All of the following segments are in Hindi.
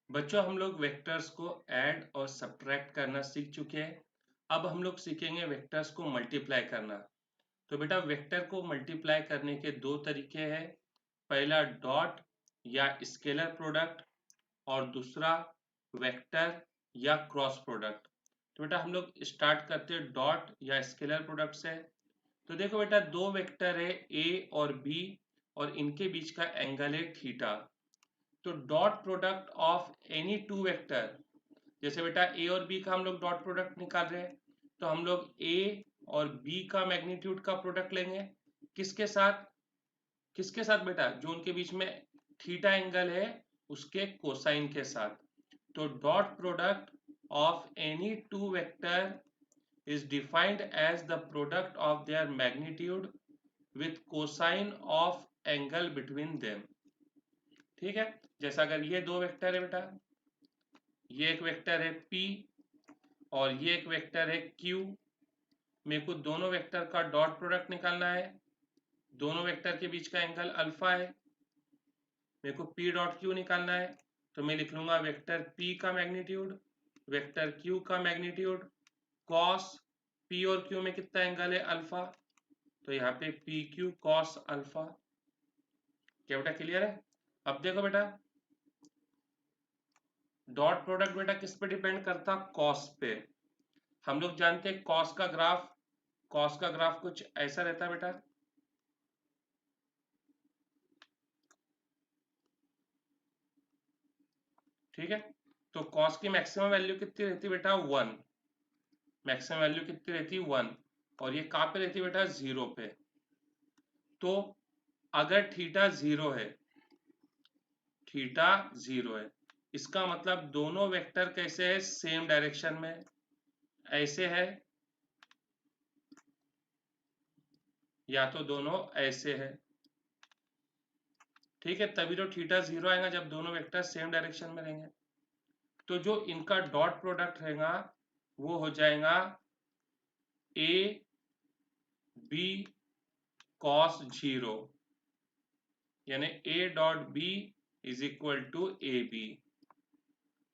बच्चों हम लोग वेक्टर्स को ऐड और सब्ट्रैक्ट करना सीख चुके हैं। अब हम लोग सीखेंगे वेक्टर्स को मल्टीप्लाई करना। तो बेटा वेक्टर को मल्टीप्लाई करने के दो तरीके हैं। पहला डॉट या स्केलर प्रोडक्ट और दूसरा वेक्टर या क्रॉस प्रोडक्ट। तो बेटा हम लोग स्टार्ट करते हैं डॉट या स्केलर प्रोडक्ट से। तो देखो बेटा दो वेक्टर है ए और बी और इनके बीच का एंगल है थीटा। तो dot product of any two vector, जैसे बेटा ए और बी का हम लोग डॉट प्रोडक्ट निकाल रहे हैं, तो हम लोग ए और बी का मैग्नीट्यूड का प्रोडक्ट लेंगे। किसके साथ? किसके साथ बेटा? जो उनके बीच में थीटा एंगल है उसके कोसाइन के साथ। तो dot product of any two vector is defined as the product of their magnitude with cosine of angle between them। ठीक है, जैसा अगर ये दो वेक्टर है बेटा, ये एक वेक्टर है P और ये एक वेक्टर है Q। मेरे को दोनों वेक्टर का डॉट प्रोडक्ट निकालना है। दोनों वेक्टर के बीच का एंगल अल्फा है। मेरे को P डॉट Q निकालना है। तो मैं लिख लूंगा वेक्टर P का मैग्नीट्यूड वेक्टर Q का मैग्नीट्यूड कॉस P और Q में कितना एंगल है? अल्फा। तो यहाँ पे पी क्यू कॉस अल्फा। क्या बेटा क्लियर है? अब देखो बेटा डॉट प्रोडक्ट बेटा किस पे डिपेंड करता? कॉस पे। हम लोग जानते हैं कॉस का ग्राफ कुछ ऐसा रहता है बेटा। ठीक है, तो कॉस की मैक्सिमम वैल्यू कितनी रहती है बेटा? 1। मैक्सिमम वैल्यू कितनी रहती है? 1। और ये कहाँ पे रहती है बेटा? 0 पे। तो अगर थीटा 0 है, थीटा 0 है, इसका मतलब दोनों वेक्टर कैसे है? सेम डायरेक्शन में ऐसे है, या तो दोनों ऐसे है। ठीक है, तभी तो थीटा 0 आएगा जब दोनों वेक्टर सेम डायरेक्शन में रहेंगे। तो जो इनका डॉट प्रोडक्ट रहेगा वो हो जाएगा ए बी कॉस 0, यानी A dot B is equal to A B.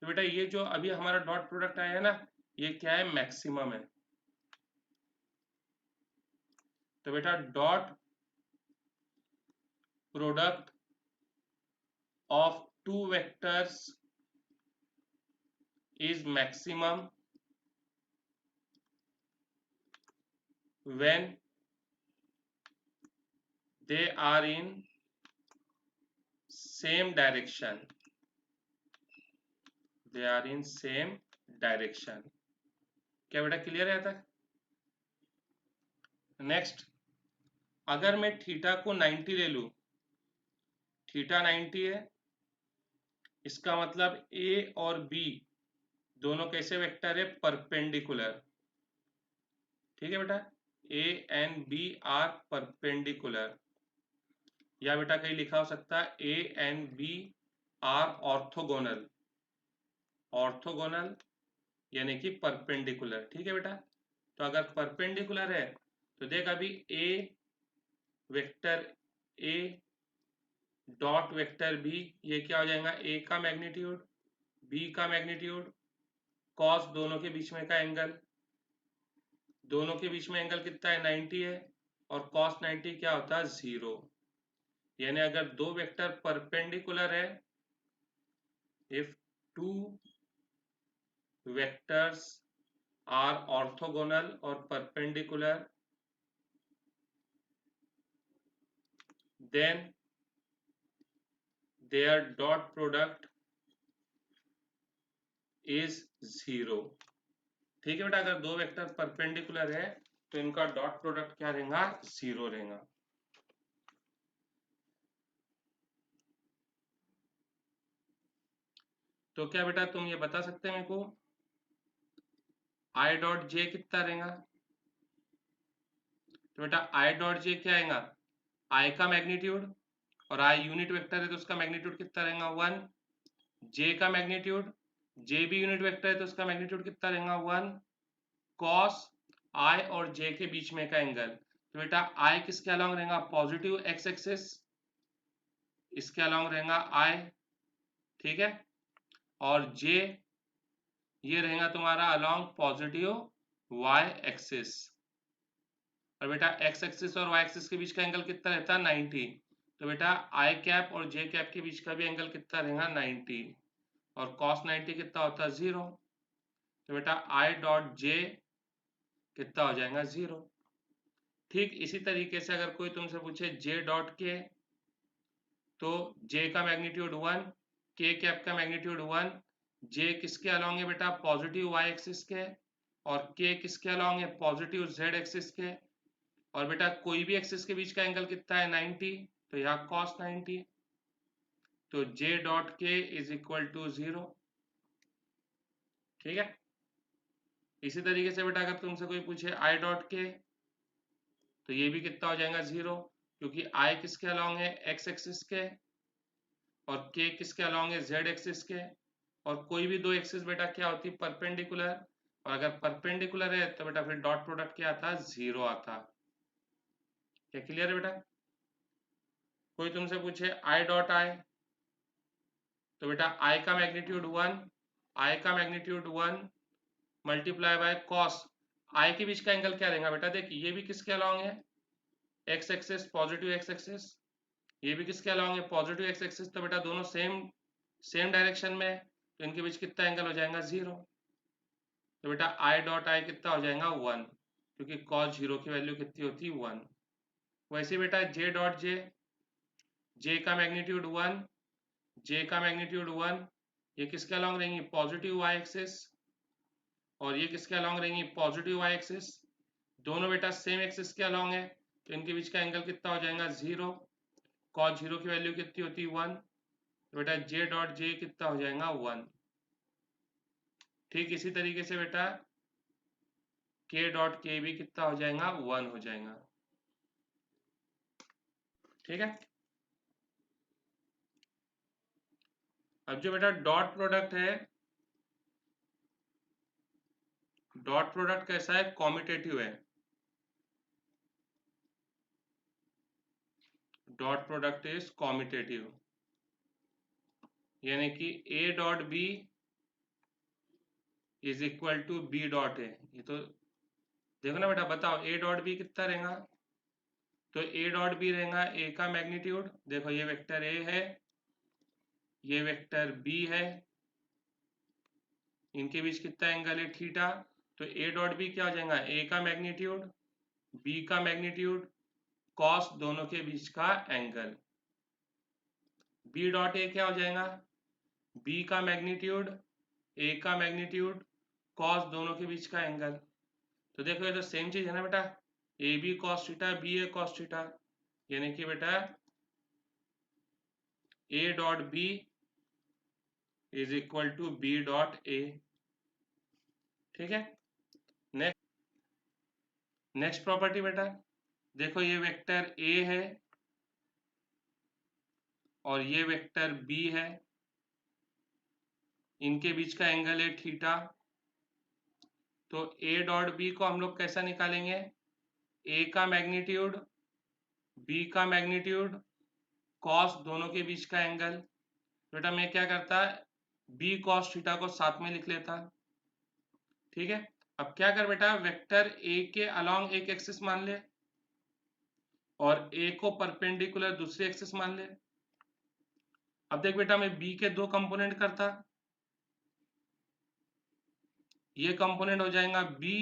तो बेटा ये जो अभी हमारा डॉट प्रोडक्ट आया है ना, ये क्या है? मैक्सिमम है। तो बेटा dot product of two vectors is maximum when they are in same direction। they are in same direction। क्या बेटा क्लियर है तक? नेक्स्ट, अगर मैं थीटा को 90 ले लूं, थीटा 90 है, इसका मतलब ए और बी दोनों कैसे वेक्टर है? परपेंडिकुलर। ठीक है बेटा, A and B are perpendicular. या बेटा कहीं लिखा हो सकता है A and B are orthogonal. Orthogonal यानी कि परपेंडिकुलर। ठीक है बेटा, तो अगर परपेंडिकुलर है तो देख अभी a vector a dot vector b, ये क्या हो जाएगा? ए का मैग्नीट्यूड बी का मैग्नीट्यूड कॉस दोनों के बीच में का एंगल। दोनों के बीच में एंगल कितना है? 90 है। और कॉस 90 क्या होता है? 0। यानी अगर दो वेक्टर परपेंडिकुलर है, if two vectors are orthogonal और perpendicular, then their dot product is 0। ठीक है बेटा, अगर दो वेक्टर परपेंडिकुलर है तो इनका डॉट प्रोडक्ट क्या रहेगा? 0 रहेगा। तो क्या बेटा तुम ये बता सकते हैं मेरे को आई डॉट जे कितना रहेगा? तो बेटा आई डॉट जे क्या आएगा? आई का मैग्नीट्यूड, और आई यूनिट वेक्टर है तो उसका मैग्नीट्यूड कितना रहेगा? 1। जे का मैग्नीट्यूड, जे भी यूनिट वेक्टर है तो उसका मैग्नीट्यूड कितना रहेगा? 1 कॉस आई और जे के बीच में का एंगल। तो बेटा आई किसके अलॉन्ग रहेगा? पॉजिटिव एक्स एक्सिस, इसके अलॉन्ग रहेगा आई। ठीक है, और जे ये रहेगा तुम्हारा अलोंग पॉजिटिव वाई एक्सिस। और बेटा एक्स एक्सिस और वाई एक्सिस के बीच का एंगल कितना रहता है 90। तो बेटा आई कैप और जे कैप के बीच का भी एंगल कितना रहेगा 90 और cos 90 कितना होता है 0। तो बेटा आई डॉट जे कितना हो जाएगा 0। ठीक इसी तरीके से अगर कोई तुमसे पूछे जे डॉट के, तो जे का मैग्नीट्यूड 1, के कैप का मैग्नीट्यूड 1। जे किसके अलोंग है बेटा पॉजिटिव वाई एक्सिस के, और के किसके अलोंग है पॉजिटिव जेड एक्सिस के। और बेटा कोई भी एक्सिस के बीच का एंगल कितना है 90, तो यहाँ cos 90। तो जे डॉट के इज इक्वल टू 0। ठीक है। इसी तरीके से बेटा अगर तुमसे कोई पूछे आई डॉट के, तो ये भी कितना हो जाएगा 0, क्योंकि आई किसके अलोंग है एक्स एक्सिस के और के किसके अलोंग है जेड एक्सिस के। और कोई भी दो एक्सिस बेटा क्या होती है परपेंडिकुलर, और अगर परपेंडिकुलर है तो बेटा फिर डॉट प्रोडक्ट क्या आता है 0 आता। क्या क्लियर है बेटा। कोई तुमसे पूछे आई डॉट आई, तो बेटा आई का मैग्नीट्यूड 1, आई का मैग्नीट्यूड 1 मल्टीप्लाई बाय कॉस। आई के बीच का एंगल क्या रहेगा बेटा, देखिए ये भी किसके अलोंग है x axis positive x axis, ये भी किसके अलोंग है पॉजिटिव एक्स एक्सिस। तो बेटा दोनों सेम डायरेक्शन में है, तो इनके बीच कितना एंगल हो जाएगा 0। तो बेटा आई डॉट आई कितना हो जाएगा 1, क्योंकि cos 0 की वैल्यू कितनी होती है 1। वैसे बेटा जे डॉट जे, जे का मैग्नीट्यूड 1, जे का मैग्नीट्यूड 1 ये किसके अलोंग रहेंगी पॉजिटिव वाई एक्सिस, और ये किसके अलोंग रहेंगी पॉजिटिव वाई एक्सिस। दोनों बेटा सेम एक्सिस के अलोंग है, तो इनके बीच का एंगल कितना हो जाएगा 0। cos 0 की वैल्यू कितनी होती है 1, तो बेटा जे डॉट जे कितना हो जाएगा 1। ठीक इसी तरीके से बेटा के डॉट के भी कितना हो जाएगा 1 हो जाएगा। ठीक है। अब जो बेटा डॉट प्रोडक्ट है, डॉट प्रोडक्ट कैसा है कॉम्यूटेटिव है। डॉट प्रोडक्ट इज कॉम्यूटेटिव, यानी कि A dot B is equal to B dot A. ये तो देखो ना बेटा, बताओ ए डॉट बी कितना रहेगा, तो ए डॉट बी रहेगा ए का मैग्नीट्यूड, देखो ये वेक्टर ए है, ये वेक्टर बी है, इनके बीच कितना एंगल है थीटा। तो ए डॉट बी क्या हो जाएगा ए का मैग्नीट्यूड बी का मैग्नीट्यूड कॉस दोनों के बीच का एंगल। बी डॉट ए क्या हो जाएगा बी का मैग्नीट्यूड ए का मैग्नीट्यूड कॉस दोनों के बीच का एंगल। तो देखो ये तो सेम चीज है ना बेटा, A B cos theta B A cos theta, यानी कि बेटा A dot B is equal to B dot A. ठीक है। नेक्स्ट नेक्स्ट प्रॉपर्टी बेटा, देखो ये वेक्टर ए है और ये वेक्टर बी है, इनके बीच का एंगल है थीटा। तो ए डॉट बी को हम लोग कैसा निकालेंगे, ए का मैग्नीट्यूड बी का मैग्नीट्यूड कॉस दोनों के बीच का एंगल। बेटा मैं क्या करता बी कॉस थीटा को साथ में लिख लेता। ठीक है। अब क्या कर बेटा वेक्टर ए के अलोंग एक एक्सिस मान ले और ए को परपेंडिकुलर दूसरी एक्सिस मान ले। अब देख बेटा मैं बी के दो कंपोनेंट करता, ये कंपोनेंट हो जाएगा बी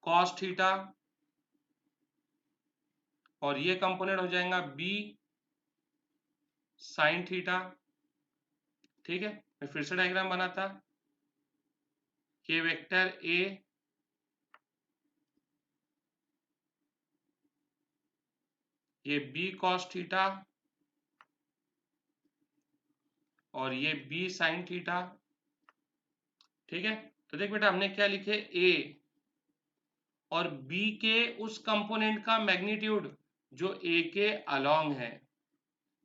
कॉस थीटा और ये कंपोनेंट हो जाएगा बी साइन थीटा। ठीक है। मैं फिर से डायग्राम बनाता, ये वेक्टर ए ये बी कॉस थीटा और ये बी साइन थीटा। ठीक है। तो देख बेटा हमने क्या लिखे ए और बी के उस कंपोनेंट का मैग्नीट्यूड जो ए के अलोंग है,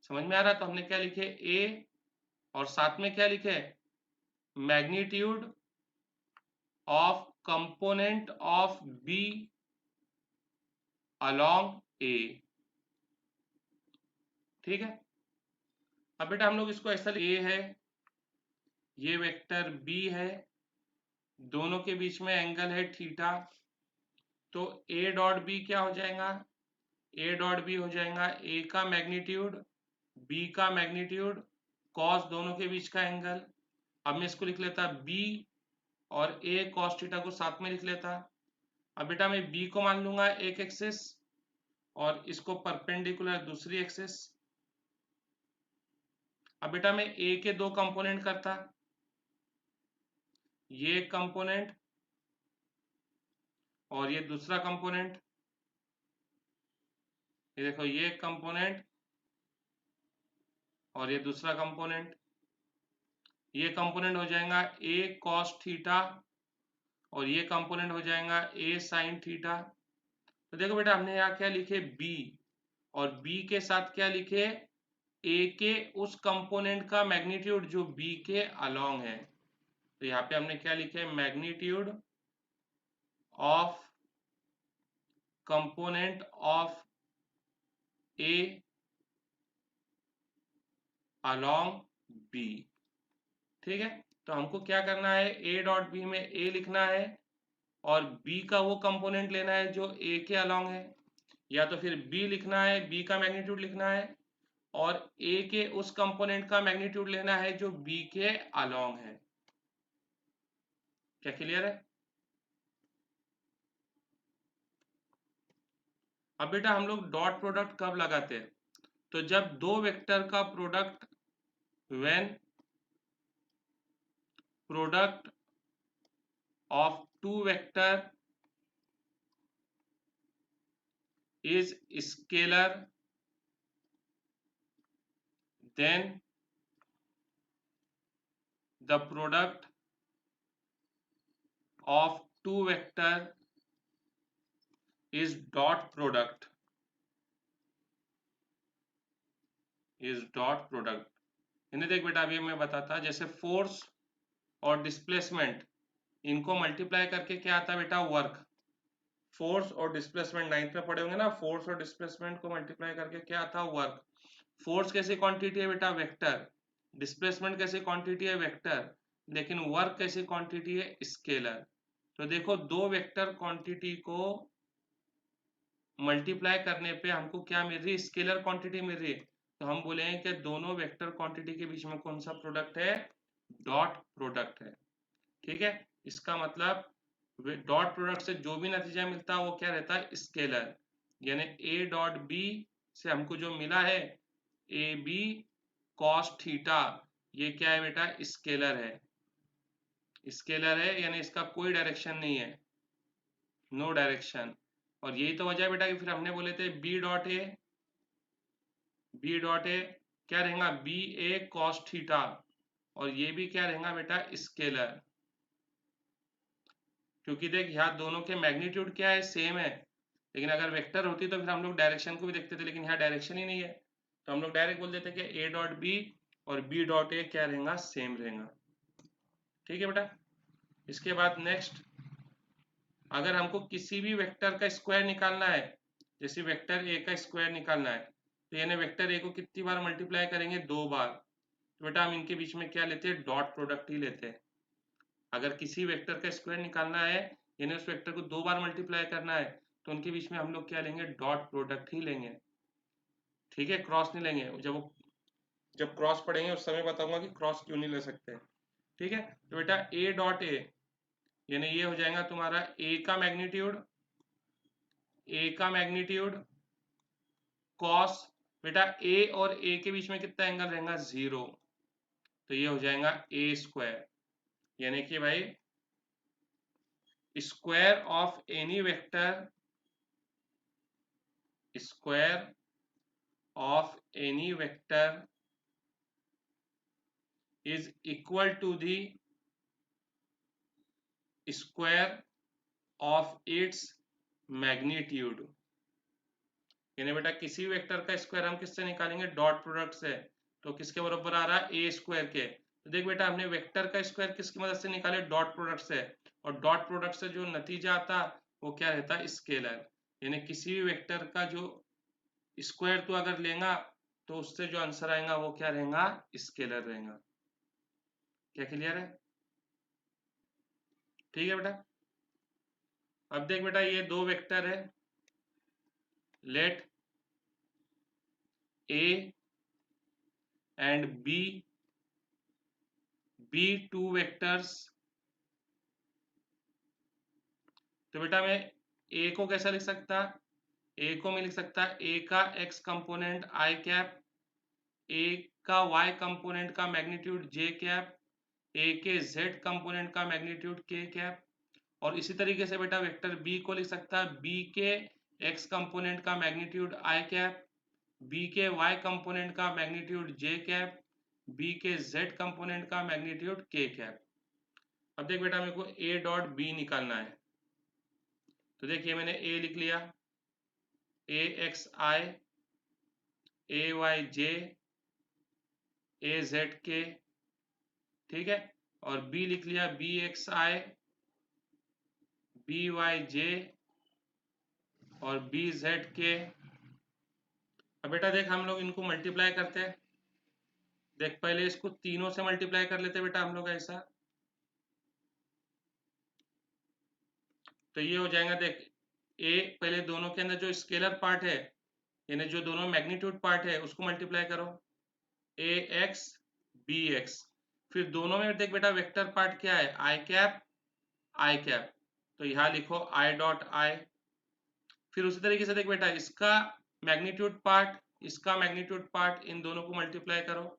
समझ में आ रहा। तो हमने क्या लिखे ए और साथ में क्या लिखे magnitude of component of b along a. ठीक है। अब बेटा हम लोग इसको ऐसा ए है ये वेक्टर बी है, दोनों के बीच में एंगल है थीटा, तो ए डॉट बी क्या हो जाएगा, ए डॉट बी हो जाएगा ए का मैग्नीट्यूड बी का मैग्नीट्यूड कॉस दोनों के बीच का एंगल। अब मैं इसको लिख लेता बी और ए कॉस थीटा को साथ में लिख लेता। अब बेटा मैं बी को मान लूंगा एक एक्सिस और इसको परपेंडिकुलर दूसरी एक्सिस। अब बेटा मैं ए के दो कंपोनेंट करता, ये कंपोनेंट और ये दूसरा कंपोनेंट। ये देखो ये कंपोनेंट और ये दूसरा कंपोनेंट। ये कंपोनेंट हो जाएगा ए कॉस थीटा और ये कंपोनेंट हो जाएगा ए साइन थीटा। तो देखो बेटा हमने यहाँ क्या लिखे बी, और बी के साथ क्या लिखे ए के उस कंपोनेंट का मैग्नीट्यूड जो बी के अलोंग है। तो यहाँ पे हमने क्या लिखे magnitude of component of A along B. ठीक है, तो हमको क्या करना है ए डॉट बी में ए लिखना है और बी का वो कंपोनेंट लेना है जो ए के अलोंग है, या तो फिर बी लिखना है, बी का मैग्नीट्यूड लिखना है और ए के उस कंपोनेंट का मैग्नीट्यूड लेना है जो बी के अलोंग है। क्या क्लियर है? अब बेटा हम लोग डॉट प्रोडक्ट कब लगाते हैं, तो जब दो वेक्टर का product, when product of two vector is scalar, then the product of two vector is dot product, is dot product। इन्हें देख बेटा अभी मैं बताता, जैसे फोर्स और डिस्प्लेसमेंट इनको मल्टीप्लाई करके क्या आता है बेटा वर्क। फोर्स और डिस्प्लेसमेंट नाइन्थ में पढ़े होंगे ना, फोर्स और डिस्प्लेसमेंट को मल्टीप्लाई करके क्या आता है वर्क। फोर्स कैसी क्वांटिटी है बेटा वेक्टर, डिस्प्लेसमेंट कैसी क्वांटिटी है वेक्टर, लेकिन वर्क कैसी क्वांटिटी है स्केलर। तो देखो दो वेक्टर क्वांटिटी को मल्टीप्लाई करने पे हमको क्या मिल रही है, स्केलर क्वांटिटी मिल रही है। तो हम बोलेंगे कि दोनों वेक्टर क्वांटिटी के बीच में कौन सा प्रोडक्ट है, डॉट प्रोडक्ट है। ठीक है, इसका मतलब डॉट प्रोडक्ट से जो भी नतीजा मिलता है वो क्या रहता है स्केलर, यानी ए डॉट बी से हमको जो मिला है ए बी कॉस थीटा, ये क्या है बेटा स्केलर है, स्केलर है यानी इसका कोई डायरेक्शन नहीं है, नो डायरेक्शन। और यही तो वजह है बेटा कि फिर हमने बोले थे B dot A, B dot A क्या रहेगा बी ए कॉस थीटा, और ये भी क्या रहेगा बेटा स्केलर, क्योंकि देख यहाँ दोनों के मैग्नीट्यूड क्या है सेम है। लेकिन अगर वेक्टर होती तो फिर हम लोग डायरेक्शन को भी देखते थे, लेकिन यहाँ डायरेक्शन ही नहीं है, तो हम लोग डायरेक्ट बोल देते कि ए डॉट बी और बी डॉट ए क्या रहेगा सेम रहेगा। ठीक है बेटा, इसके बाद नेक्स्ट, अगर हमको किसी भी वेक्टर का स्क्वायर निकालना है, जैसे वेक्टर ए का स्क्वायर निकालना है, तो यानी वेक्टर ए को कितनी बार मल्टीप्लाई करेंगे, दो बार। तो बेटा हम इनके बीच में क्या लेते हैं डॉट प्रोडक्ट ही लेते हैं। अगर किसी वेक्टर का स्क्वायर निकालना है यानी उस वेक्टर को दो बार मल्टीप्लाई करना है, तो उनके बीच में हम लोग क्या लेंगे डॉट प्रोडक्ट ही लेंगे। ठीक है, क्रॉस नहीं लेंगे, जब क्रॉस पढ़ेंगे उस समय बताऊंगा कि क्रॉस क्यों नहीं ले सकते। ठीक है, तो बेटा ए डॉट ए यानी ये हो जाएगा तुम्हारा ए का मैग्नीट्यूड कॉस, बेटा ए और ए के बीच में कितना एंगल रहेगा जीरो, तो ये हो जाएगा ए स्क्वायर, यानी कि भाई square of any vector, square of any vector is equal to the square of its magnitude। यानी बेटा किसी वेक्टर का स्क्वायर हम किससे निकालेंगे डॉट प्रोडक्ट से, तो किसके बराबर आ रहा है ए स्क्वायर के। तो देख बेटा हमने वेक्टर का स्क्वायर किसकी मदद से निकाले डॉट प्रोडक्ट से, और डॉट प्रोडक्ट से जो नतीजा आता वो क्या रहता है स्केलर, यानी किसी भी वेक्टर का जो स्क्वायर तो अगर लेगा तो उससे जो आंसर आएगा वो क्या रहेगा स्केलर रहेगा। क्या क्लियर है? ठीक है बेटा। अब देख बेटा, ये दो वेक्टर है, let A and B be two vectors. तो बेटा मैं ए को कैसा लिख सकता? ए को मैं लिख सकता ए का एक्स कंपोनेंट आई कैप, ए का वाई कंपोनेंट का मैग्नीट्यूड जे कैप, ए के जेड कंपोनेंट का मैग्नीट्यूड के कैप। और इसी तरीके से बेटा वेक्टर बी को लिख सकता है बी के एक्स कंपोनेंट का मैग्नीट्यूड आई कैप, बी के वाई कंपोनेंट का मैग्नीट्यूड जे कैप, बी के जेड कंपोनेंट का मैग्नीट्यूड के कैप। अब देख बेटा, मेरे को ए डॉट बी निकालना है। तो देखिए मैंने ए लिख लिया, ए एक्स आई, ए वाई जे, ए जेड के, ठीक है। और बी लिख लिया बी एक्स आई, बी वाई जे और बी जेड के। अब बेटा देख, हम लोग इनको मल्टीप्लाई करते हैं। देख पहले इसको तीनों से मल्टीप्लाई कर लेते बेटा हम लोग ऐसा। तो ये हो जाएगा, देख ए पहले दोनों के अंदर जो स्केलर पार्ट है, यानी जो दोनों मैग्नीट्यूड पार्ट है उसको मल्टीप्लाई करो, ए एक्स बी एक्स। फिर दोनों में देख बेटा वेक्टर पार्ट क्या है, आई कैप आई कैप, तो यहाँ लिखो आई डॉट आई। फिर उसी तरीके से देख बेटा, इसका मैग्नीट्यूड पार्ट इसका मैग्नीट्यूड पार्ट, इन दोनों को मल्टीप्लाई करो।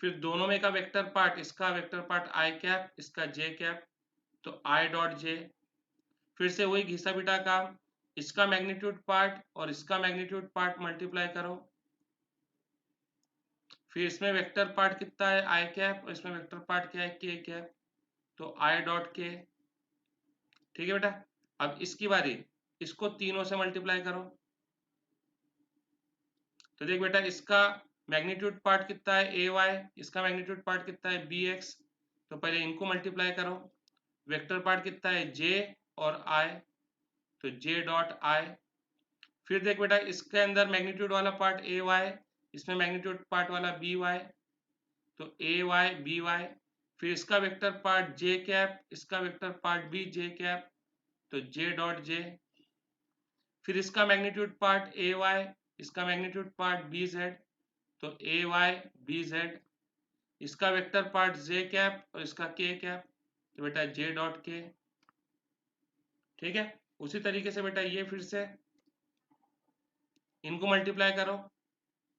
फिर दोनों में का वेक्टर पार्ट, इसका वेक्टर पार्ट आई कैप, इसका जे कैप, तो आई डॉट जे। फिर से वही घिसा पिटा काम, इसका मैग्नीट्यूड पार्ट और इसका मैग्नीट्यूड पार्ट मल्टीप्लाई करो। फिर इसमें वेक्टर पार्ट कितना है, आई कैप, और इसमें वेक्टर पार्ट क्या है, के कैप, तो आई डॉट के। ठीक है बेटा। अब इसकी बारी, इसको तीनों से मल्टीप्लाई करो। तो देख बेटा, इसका मैग्नीट्यूड पार्ट कितना है, ए वाई, इसका मैग्नीट्यूड पार्ट कितना है, बी एक्स, तो पहले इनको मल्टीप्लाई करो। वेक्टर पार्ट कितना है, जे और आई, तो जे डॉट आई। फिर देख बेटा, इसके अंदर मैग्नीट्यूड वाला पार्ट ए वाई, इसमें मैग्नीट्यूड पार्ट वाला बी वाई, तो ए वाई बी वाई। फिर इसका वेक्टर पार्ट जे कैप, इसका vector part B j cap, तो जे डॉट जे। फिर इसका मैग्नीट्यूड पार्ट ए वाई, इसका मैग्नीट्यूड पार्ट बी जेड, तो ए वाई बी जेड। इसका वेक्टर पार्ट जे कैप और इसका के कैप, तो बेटा जे डॉट के। ठीक है। उसी तरीके से बेटा ये फिर से इनको मल्टीप्लाई करो।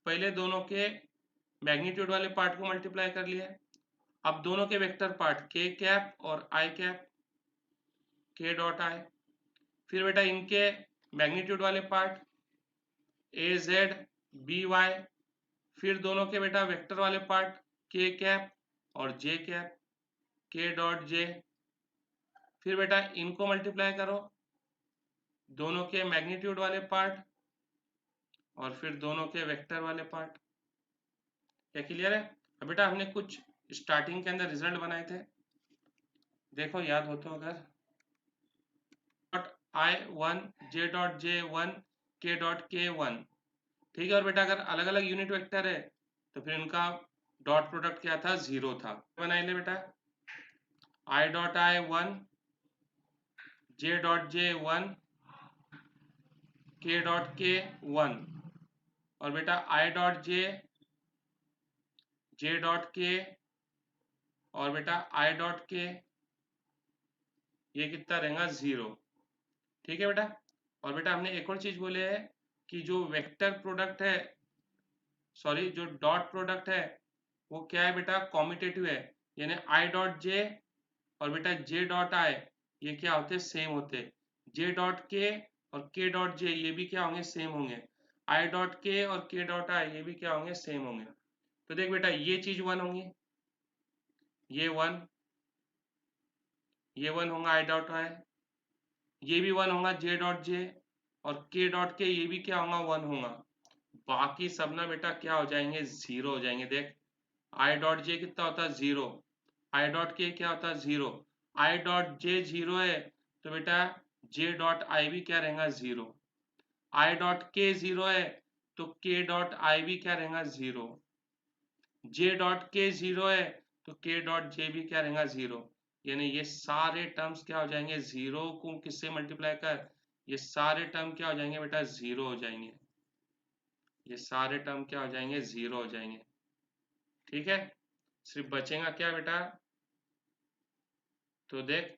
पहले दोनों के मैग्नीट्यूड वाले पार्ट को मल्टीप्लाई कर लिया, अब दोनों के वेक्टर पार्ट के कैप और आई कैप, के डॉट आई। फिर बेटा इनके मैग्नीट्यूड वाले part A z B y. फिर दोनों के बेटा वेक्टर वाले पार्ट के कैप और जे कैप, के डॉट जे। फिर बेटा इनको मल्टीप्लाई करो, दोनों के मैग्नीट्यूड वाले पार्ट और फिर दोनों के वेक्टर वाले पार्ट। क्या क्लियर है? अब बेटा हमने कुछ स्टार्टिंग के अंदर रिजल्ट बनाए थे, देखो याद हो तो अगर, dot I one, J dot J one, के डॉट के वन। ठीक है। और बेटा अगर अलग अलग यूनिट वेक्टर है तो फिर उनका डॉट प्रोडक्ट क्या था, जीरो था। बनाए ले बेटा, I dot I one, J dot J one, के डॉट के वन। और बेटा आई डॉट जे डॉट के और बेटा आई डॉट के, ये कितना रहेगा, जीरो। ठीक है बेटा। और बेटा हमने एक और चीज बोले है कि जो वेक्टर प्रोडक्ट है, सॉरी जो डॉट प्रोडक्ट है, वो क्या है बेटा, कॉम्यूटेटिव है। यानी आई डॉट जे और बेटा जे डॉट आई, ये क्या होते हैं, सेम होते हैं। जे डॉट के और के डॉट जे, ये भी क्या होंगे, सेम होंगे। आई डॉट के और के डॉट आई, ये भी क्या होंगे, सेम होंगे। तो देख बेटा, ये चीज वन होंगी, ये वन, ये वन होगा आई डॉट आई, ये भी वन होगा जे डॉट जे, और के डॉट के ये भी क्या होगा, वन होगा। बाकी सब ना बेटा क्या हो जाएंगे, जीरो हो जाएंगे। देख आई डॉट जे कितना होता है, जीरो। आई डॉट के क्या होता है, zero. I dot J zero है तो बेटा जे डॉट आई भी क्या रहेगा, जीरो। आई डॉट के जीरो है तो के डॉट आई भी क्या रहेगा, जीरो। जे डॉट के 0 है तो के डॉट जे भी क्या रहेगा 0, यानी ये सारे टर्म्स क्या हो जाएंगे, 0 को किससे मल्टीप्लाई कर, ये सारे टर्म क्या हो जाएंगे बेटा 0 हो जाएंगे, ये सारे टर्म क्या हो जाएंगे 0 हो जाएंगे। ठीक है, सिर्फ बचेगा क्या बेटा, तो देख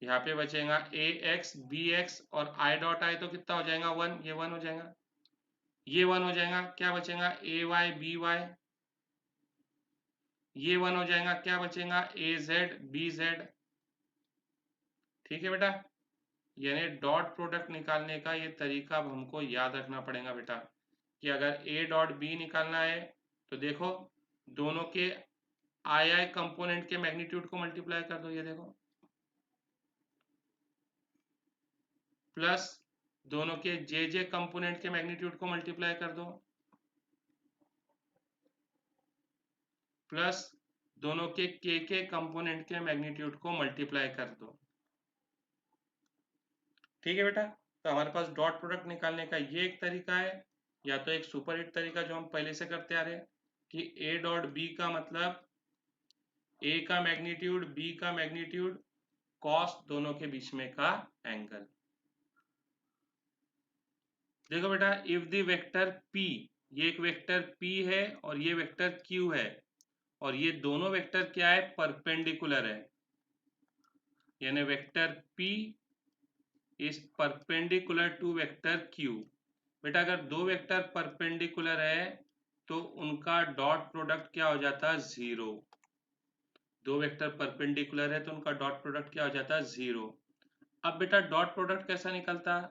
यहाँ पे बचेगा ए एक्स बी एक्स और आई डॉट आई तो कितना हो जाएगा 1, ये 1 हो जाएगा, ये 1 हो जाएगा, क्या बचेगा ए वाई बी वाई, ये 1 हो जाएगा, क्या बचेगा ए जेड बी जेड। ठीक है बेटा, यानी डॉट प्रोडक्ट निकालने का ये तरीका अब हमको याद रखना पड़ेगा बेटा, कि अगर ए डॉट बी निकालना है तो देखो दोनों के आई आई कंपोनेंट के मैग्नीट्यूड को मल्टीप्लाई कर दो, ये देखो, प्लस दोनों के जे जे कंपोनेंट के मैग्नीट्यूड को मल्टीप्लाई कर दो, प्लस दोनों के कंपोनेंट के मैग्नीट्यूड को मल्टीप्लाई कर दो। ठीक है बेटा, तो हमारे पास डॉट प्रोडक्ट निकालने का ये एक तरीका है, या तो एक सुपर हिट तरीका जो हम पहले से करते आ रहे हैं कि ए डॉट बी का मतलब ए का मैग्नीट्यूड बी का मैग्नीट्यूड कॉस दोनों के बीच में का एंगल। देखो बेटा, इफ द वेक्टर p, ये एक वेक्टर p है और ये वेक्टर q है, और ये दोनों वेक्टर क्या है, परपेंडिकुलर है, यानी vector p is perpendicular to vector q। बेटा अगर दो वेक्टर परपेंडिकुलर है तो उनका डॉट प्रोडक्ट क्या हो जाता है, 0। दो वेक्टर परपेंडिकुलर है तो उनका डॉट प्रोडक्ट क्या हो जाता है, 0। अब बेटा डॉट प्रोडक्ट कैसा निकलता है,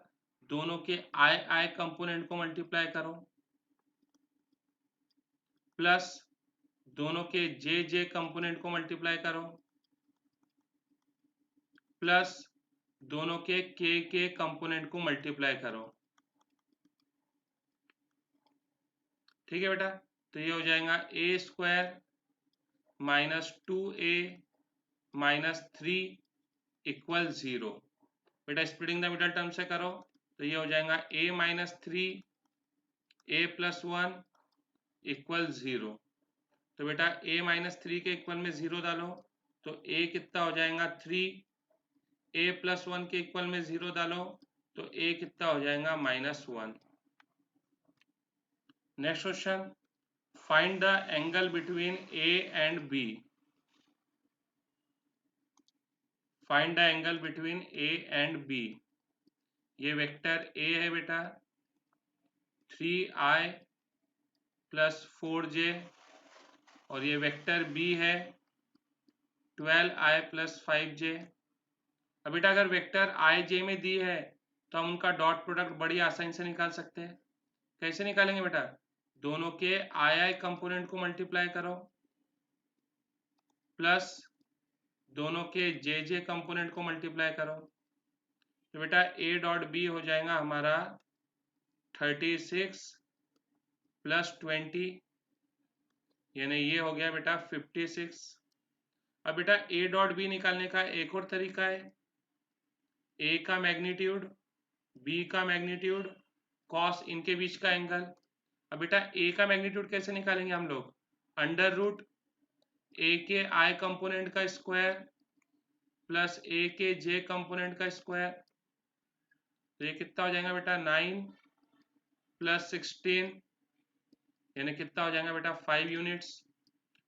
दोनों के आई आई कंपोनेंट को मल्टीप्लाई करो, प्लस दोनों के जे जे कंपोनेंट को मल्टीप्लाई करो, प्लस दोनों के कंपोनेंट को मल्टीप्लाई करो। ठीक है बेटा, तो ये हो जाएगा a square minus 2a minus 3 equal 0। बेटा स्प्लिटिंग द मिडल टर्म से करो तो ये हो जाएगा a minus 3 a plus 1 equal 0। तो बेटा a माइनस 3 के इक्वल में 0 डालो तो a कितना हो जाएगा 3, a प्लस 1 के इक्वल में 0 डालो तो a कितना हो जाएगा -1। Next question, find the angle between a and b। Find the angle between a and b। ये वेक्टर a है बेटा 3i प्लस 4j, और ये वेक्टर b है 12i प्लस 5j। अब बेटा अगर वेक्टर i j में दी है तो हम उनका डॉट प्रोडक्ट बड़ी आसानी से निकाल सकते हैं। कैसे निकालेंगे बेटा, दोनों के आई आई कंपोनेंट को मल्टीप्लाई करो, प्लस दोनों के जे जे कंपोनेंट को मल्टीप्लाई करो, तो बेटा ए डॉट बी हो जाएगा हमारा 36 प्लस 20, यानी ये हो गया बेटा 56। अब बेटा ए डॉट बी निकालने का एक और तरीका है, ए का मैग्नीट्यूड बी का मैग्नीट्यूड कॉस इनके बीच का एंगल। अब बेटा ए का मैग्नीट्यूड कैसे निकालेंगे हम लोग, अंडर रूट ए के आई कंपोनेंट का स्क्वायर प्लस ए के जे कंपोनेंट का स्क्वायर, तो ये कितना हो जाएगा बेटा 9 प्लस 16, यानी कितना हो जाएगा बेटा 5 यूनिट्स।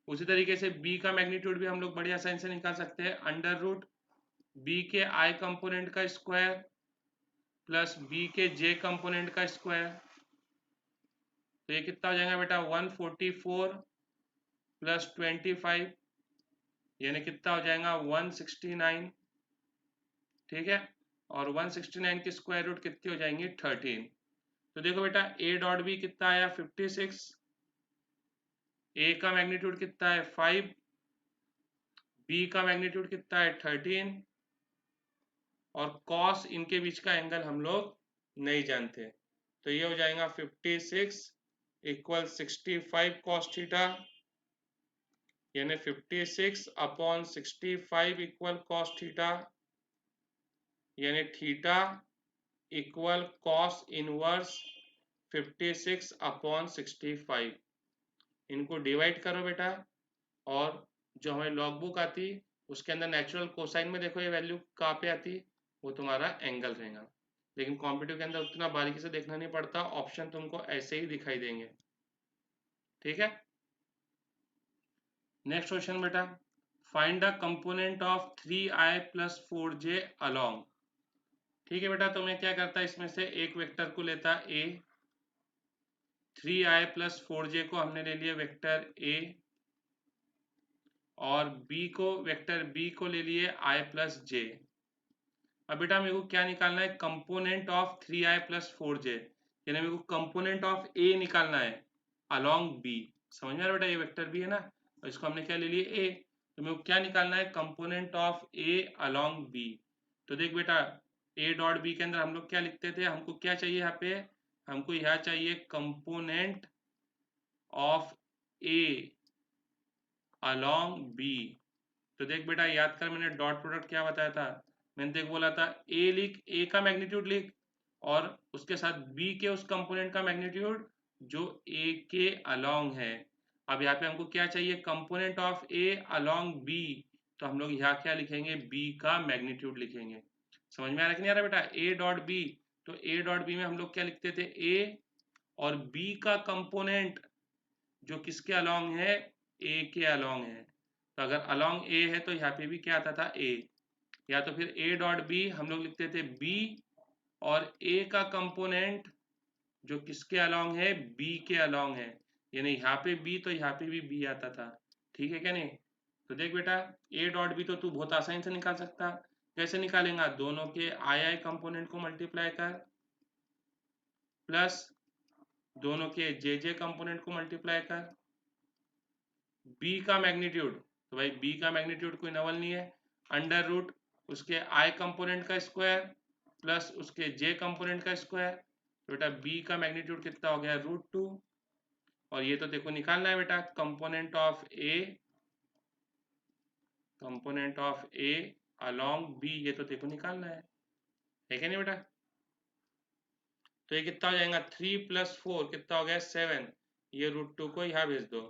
उसी तरीके से बी का मैग्नीट्यूड भी हम लोग बड़ी आसानी से निकाल सकते हैं, अंडर रूट बी के आई कंपोनेंट का स्क्वायर प्लस बी के जे कंपोनेंट का स्क्वायर, तो ये कितना हो जाएगा बेटा 144 प्लस 25, यानी कितना हो जाएगा 169। ठीक है, और 169 की स्क्वायर रूट कितनी हो जाएंगी 13। तो देखो बेटा ए डॉट बी कितना आया 56, ए का मैग्नीट्यूड कितना है 5, बी का मैग्नीट्यूड कितना है 13, और कॉस इनके बीच का एंगल हम लोग नहीं जानते, तो ये हो जाएगा 56 इक्वल 65 कॉस थीटा, यानी 56 अपॉन 65 इक्वल कॉस थीटा, यानी theta equal cos inverse 56 upon 65 इनको डिवाइड करो बेटा, और जो हमें लॉग बुक आती उसके अंदर नेचुरल कोसाइन में देखो ये वैल्यू कहाँ पे आती, वो तुम्हारा एंगल रहेगा। लेकिन कॉम्पिटिटिव के अंदर उतना बारीकी से देखना नहीं पड़ता, ऑप्शन तुमको ऐसे ही दिखाई देंगे। ठीक है, नेक्स्ट क्वेश्चन बेटा, find the component of 3i + 4j along. ठीक है बेटा, तो मैं क्या करता इसमें से एक वेक्टर को लेता a, 3i + 4j को हमने ले लिया वेक्टर a, और b को वेक्टर b को ले लिए i + j। अब बेटा मेरे को क्या निकालना है, कंपोनेंट ऑफ 3i + 4j, यानी मेरे को कंपोनेंट ऑफ a निकालना है अलोंग b। समझ में आ रहा है बेटा, ये वेक्टर b है ना, और इसको हमने क्या ले लिए a, तो मेरे को क्या निकालना है, component of a along b। तो देख बेटा, a डॉट b के अंदर हम लोग क्या लिखते थे, हमको क्या चाहिए यहाँ पे, हमको यहाँ चाहिए component of a along b। तो देख बेटा याद कर, मैंने डॉट प्रोडक्ट क्या बताया था, मैंने देख बोला था ए लिख, ए का मैग्नीट्यूड लिख, और उसके साथ बी के उस कंपोनेंट का मैग्नीट्यूड जो ए के अलोंग है। अब यहाँ पे हमको क्या चाहिए, component of A along B, तो हम लोग यहाँ क्या लिखेंगे, बी का मैग्नीट्यूड लिखेंगे। समझ में आ रहा कि नहीं आ रहा बेटा, ए डॉट बी, तो ए डॉट बी में हम लोग क्या लिखते थे, ए, और बी का कंपोनेंट जो किसके अलोंग है, ए के अलोंग है। तो अगर अलोंग ए है तो यहाँ पे भी क्या आता था, ए, या तो फिर ए डॉट बी हम लोग लिखते थे बी, और ए का कंपोनेंट जो किसके अलोंग है, बी के अलोंग है, यानी यहाँ पे बी तो यहाँ पे भी बी आता था। ठीक है क्या नहीं, तो देख बेटा ए डॉट बी तो तू बहुत आसानी से निकाल सकता, कैसे निकालेगा, दोनों के आई कंपोनेंट को मल्टीप्लाई कर, प्लस दोनों के जे जे कंपोनेंट को मल्टीप्लाई कर, b का मैग्नीट्यूड, तो भाई b का मैग्नीट्यूड कोई नवल नहीं है, अंडर रूट उसके i कंपोनेंट का स्क्वायर प्लस उसके j कंपोनेंट का स्क्वायर, तो बेटा b का मैग्नीट्यूड कितना हो गया, √2। और ये तो देखो निकालना है बेटा, component of a along b, ये तो देखो निकालना है क्या नहीं बेटा। तो ये कितना हो जाएगा, 3 + 4 कितना हो गया, 7, ये √2 को यहाँ भेज दो,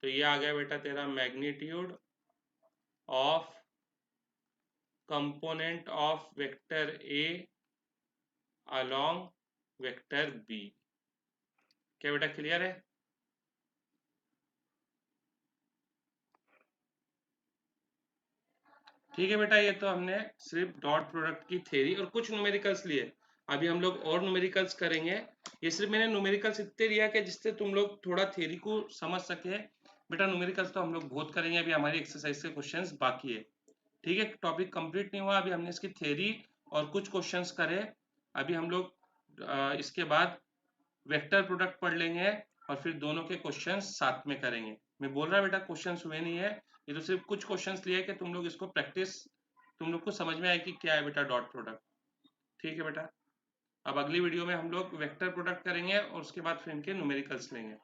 तो ये आ गया बेटा तेरा magnitude of component of vector A along vector B. क्या बेटा क्लियर है। ठीक है बेटा, ये तो हमने सिर्फ डॉट प्रोडक्ट की थ्योरी और कुछ न्यूमेरिकल्स लिए, अभी हम लोग और न्यूमेरिकल्स करेंगे। ये सिर्फ मैंने न्यूमेरिकल्स इतने लिया कि जिससे तुम लोग थोड़ा थ्योरी को समझ सके। बेटा न्यूमेरिकल्स तो हम लोग बहुत करेंगे, अभी हमारी एक्सरसाइज के क्वेश्चंस बाकी है। ठीक है, टॉपिक कंप्लीट नहीं हुआ, अभी हमने इसकी थ्योरी और कुछ क्वेश्चंस करे। अभी हम लोग इसके बाद वेक्टर प्रोडक्ट पढ़ लेंगे, और फिर दोनों के क्वेश्चंस साथ में करेंगे। मैं बोल रहा बेटा क्वेश्चंस हुए नहीं है, ये तो सिर्फ कुछ क्वेश्चंस लिए कि तुम लोग इसको प्रैक्टिस, तुम लोग को समझ में आए कि क्या है बेटा डॉट प्रोडक्ट। ठीक है बेटा, अब अगली वीडियो में हम लोग वेक्टर प्रोडक्ट करेंगे और उसके बाद फिर इनके न्यूमेरिकल्स लेंगे।